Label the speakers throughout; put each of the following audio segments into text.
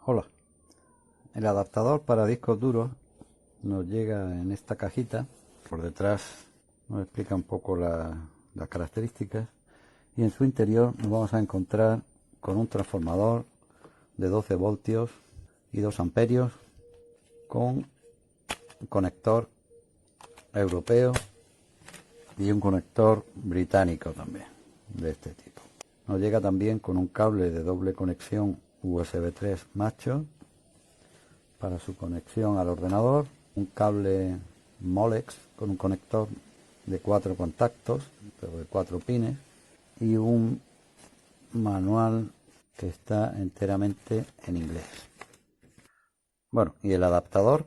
Speaker 1: Hola, el adaptador para discos duros nos llega en esta cajita. Por detrás nos explica un poco las características y en su interior nos vamos a encontrar con un transformador de 12 voltios y 2 amperios con un conector europeo y un conector británico también de este tipo. Nos llega también con un cable de doble conexión USB 3 macho para su conexión al ordenador, un cable Molex con un conector de 4 contactos, pero de 4 pines, y un manual que está enteramente en inglés. Bueno, y el adaptador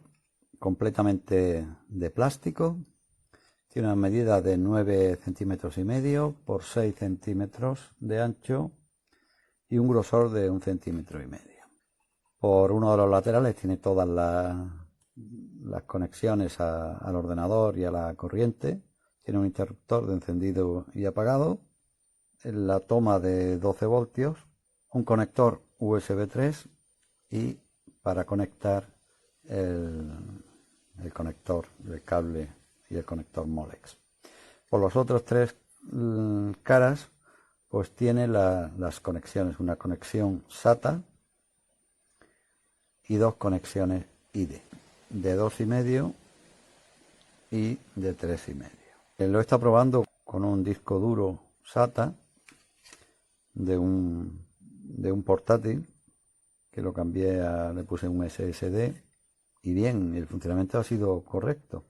Speaker 1: completamente de plástico, tiene una medida de 9 centímetros y medio por 6 centímetros de ancho y un grosor de 1,5 centímetros. Por uno de los laterales tiene todas las conexiones al ordenador y a la corriente. Tiene un interruptor de encendido y apagado, la toma de 12 voltios, un conector USB 3 y para conectar el conector del cable y el conector Molex. Por los otros tres caras pues tiene las conexiones, una conexión SATA y dos conexiones ID, de 2,5 y de 3,5. Lo está probando con un disco duro SATA de un portátil, que lo cambié le puse un SSD y bien, el funcionamiento ha sido correcto.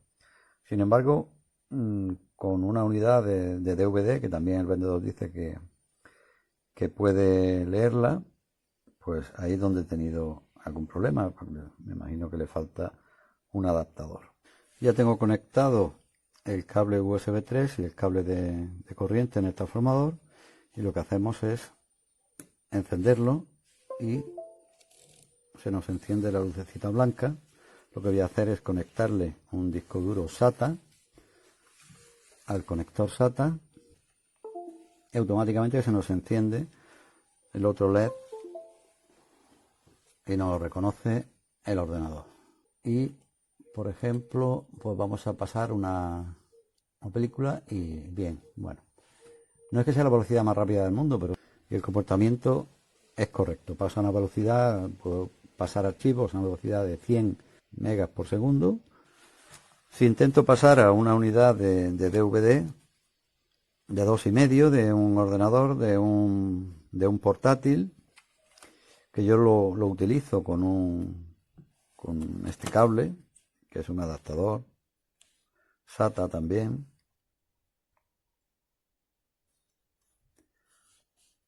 Speaker 1: Sin embargo, con una unidad de DVD, que también el vendedor dice que puede leerla, pues ahí es donde he tenido algún problema, porque me imagino que le falta un adaptador. Ya tengo conectado el cable USB 3 y el cable de corriente en el transformador, y lo que hacemos es encenderlo y se nos enciende la lucecita blanca. Lo que voy a hacer es conectarle un disco duro SATA al conector SATA y automáticamente se nos enciende el otro LED y nos lo reconoce el ordenador. Y por ejemplo, pues vamos a pasar una película y bien, bueno, no es que sea la velocidad más rápida del mundo, pero el comportamiento es correcto. Pasa a una velocidad, puedo pasar archivos a una velocidad de 100 megas por segundo. Si intento pasar a una unidad de DVD de 2,5 de un ordenador, de un portátil, que yo lo utilizo con este cable, que es un adaptador SATA también,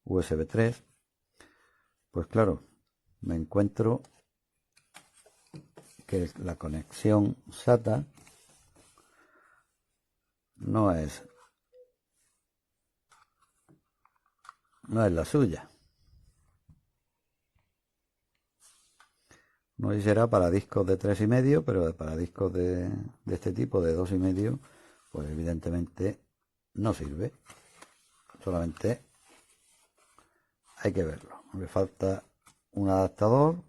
Speaker 1: USB 3, pues claro, me encuentro que la conexión SATA no es la suya. No sé si será para discos de 3,5, pero para discos de este tipo, de 2,5, pues evidentemente no sirve. Solamente hay que verlo. Me falta un adaptador,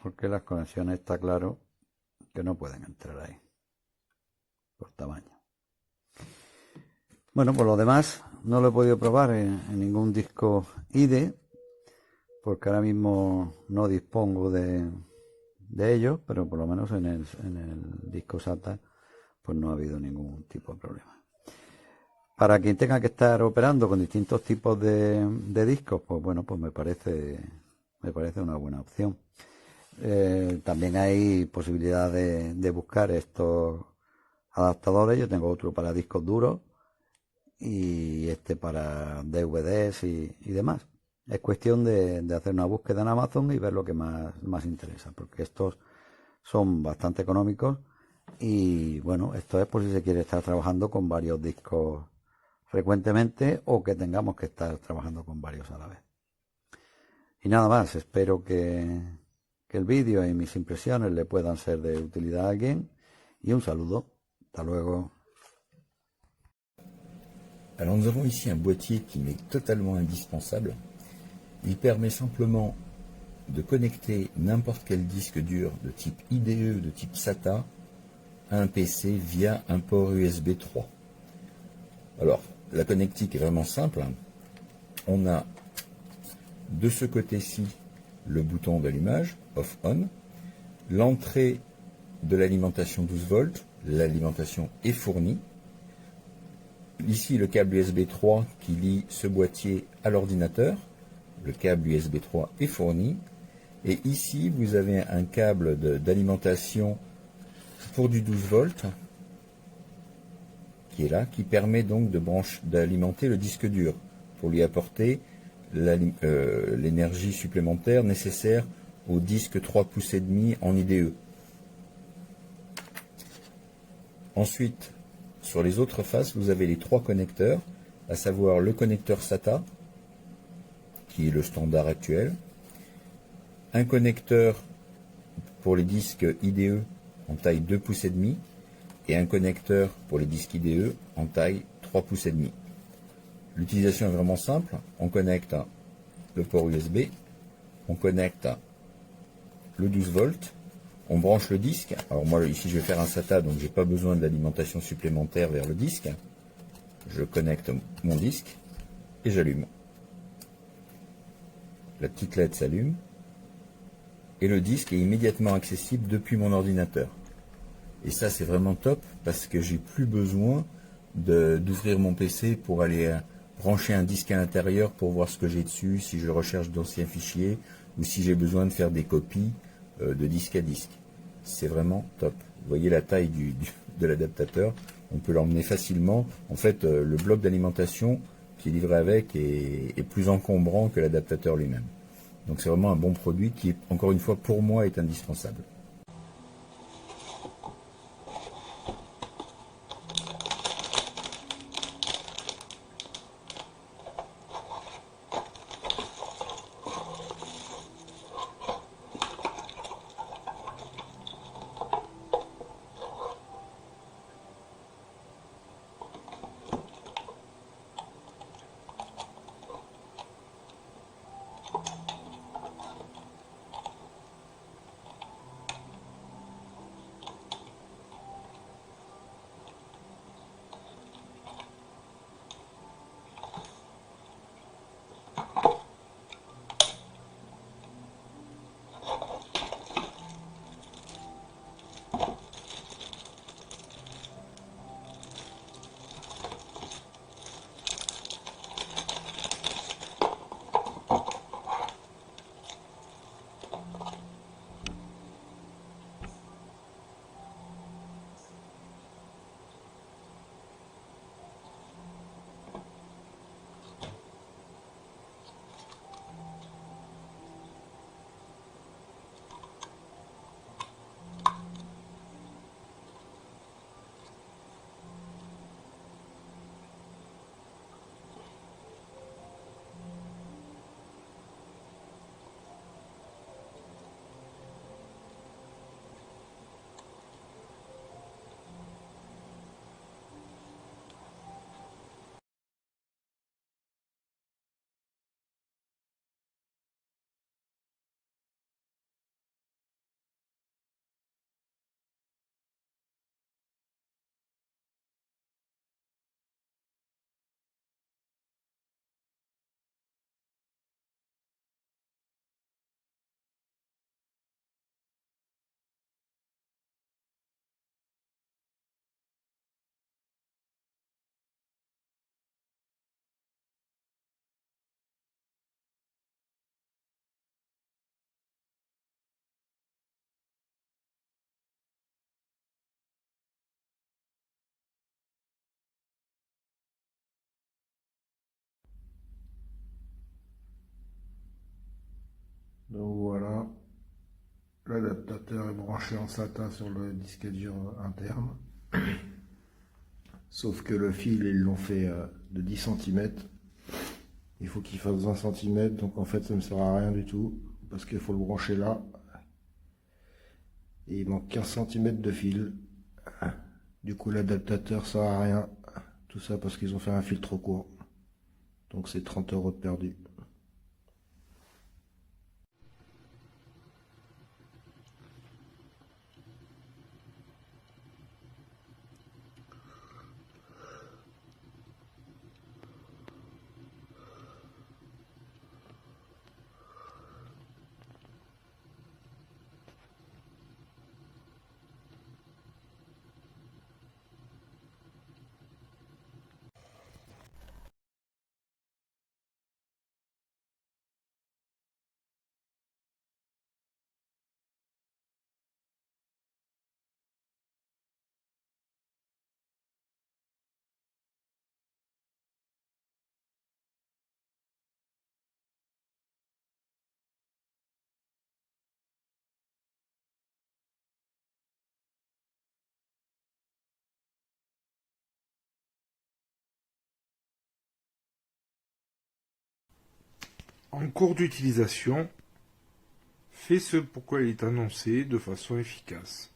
Speaker 1: porque las conexiones está claro que no pueden entrar ahí por tamaño. Bueno, por lo demás no lo he podido probar en ningún disco IDE, porque ahora mismo no dispongo de ellos, pero por lo menos en el disco SATA pues no ha habido ningún tipo de problema. Para quien tenga que estar operando con distintos tipos de discos, pues bueno, pues me parece una buena opción. También hay posibilidad de buscar estos adaptadores. Yo tengo otro para discos duros y este para DVDs y demás. Es cuestión de hacer una búsqueda en Amazon y ver lo que más interesa, porque estos son bastante económicos y bueno, esto es por si se quiere estar trabajando con varios discos frecuentemente o que tengamos que estar trabajando con varios a la vez. Y nada más, espero que el vídeo y mis impresiones le puedan ser de utilidad a alguien y un saludo. Hasta luego.
Speaker 2: Alors nous avons ici un boîtier qui m'est totalement indispensable. Il permet simplement de connecter n'importe quel disque dur de type IDE ou de type SATA à un PC via un port USB 3. Alors, la connectique est vraiment simple. On a de ce côté-ci le bouton d'allumage, off-on, l'entrée de l'alimentation 12 volts, l'alimentation est fournie. Ici, le câble USB 3 qui lie ce boîtier à l'ordinateur, le câble USB 3 est fourni. Et ici, vous avez un câble d'alimentation pour du 12 volts qui est là, qui permet donc d'alimenter le disque dur pour lui apporter l'énergie supplémentaire nécessaire au disque 3,5 pouces en IDE. Ensuite, sur les autres faces, vous avez les 3 connecteurs, à savoir le connecteur SATA, qui est le standard actuel, un connecteur pour les disques IDE en taille 2,5 pouces et un connecteur pour les disques IDE en taille 3,5 pouces. L'utilisation est vraiment simple. On connecte le port USB, on connecte le 12 volts, on branche le disque. Alors moi ici je vais faire un SATA, donc j'ai pas besoin d'alimentation supplémentaire vers le disque. Je connecte mon disque et j'allume. La petite LED s'allume et le disque est immédiatement accessible depuis mon ordinateur. Et ça c'est vraiment top parce que j'ai plus besoin d'ouvrir mon PC pour aller brancher un disque à l'intérieur pour voir ce que j'ai dessus, si je recherche d'anciens fichiers ou si j'ai besoin de faire des copies de disque à disque. C'est vraiment top. Vous voyez la taille de l'adaptateur, on peut l'emmener facilement. En fait, le bloc d'alimentation qui est livré avec est plus encombrant que l'adaptateur lui-même. Donc c'est vraiment un bon produit qui, encore une fois, pour moi, est indispensable.
Speaker 3: Donc voilà, l'adaptateur est branché en SATA sur le disque dur interne. Sauf que le fil, ils l'ont fait de 10 cm. Il faut qu'il fasse 20 cm, donc en fait ça ne me sert à rien du tout, parce qu'il faut le brancher là. Et il manque 15 cm de fil. Du coup l'adaptateur sert à rien. Tout ça parce qu'ils ont fait un fil trop court. Donc c'est 30 € de perdu.
Speaker 4: en cours d'utilisation, fait ce pourquoi il est annoncé de façon efficace.